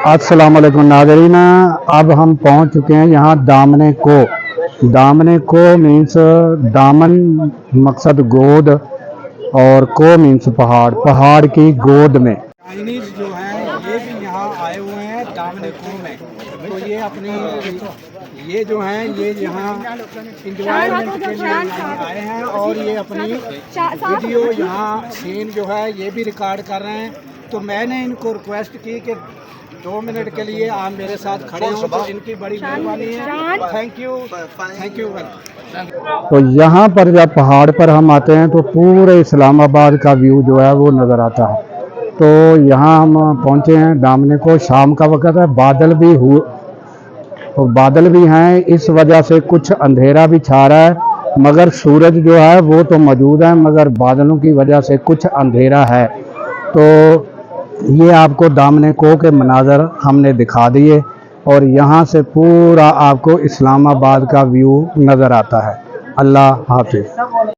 अस्सलाम वालेकुम नाज़रीन, अब हम पहुंच चुके हैं यहाँ दामने को। दामने को मीन्स दामन मकसद गोद और को मीन्स पहाड़, पहाड़ की गोद में। चाइनीज जो हैं ये भी यहाँ आए हुए हैं दामने को में। तो ये अपनी ये जो हैं ये यहाँ इंजॉयमेंट के लिए यहाँ आए हैं और ये अपनी वीडियो यहाँ सीन जो है ये भी रिकॉर्ड कर रहे हैं। तो मैंने इनको रिक्वेस्ट की कि 2 मिनट के लिए आप मेरे साथ खड़े हो, तो इनकी बड़ी मेहरबानी है। Thank you. तो यहाँ पर जब पहाड़ पर हम आते हैं तो पूरे इस्लामाबाद का व्यू जो है वो नज़र आता है। तो यहाँ हम पहुँचे हैं दामने को, शाम का वक्त है, बादल भी हैं, इस वजह से कुछ अंधेरा भी छा रहा है, मगर सूरज जो है वो तो मौजूद है, मगर बादलों की वजह से कुछ अंधेरा है। तो ये आपको दामने को के मनाज़र हमने दिखा दिए और यहाँ से पूरा आपको इस्लामाबाद का व्यू नज़र आता है। अल्लाह हाफ़िज़।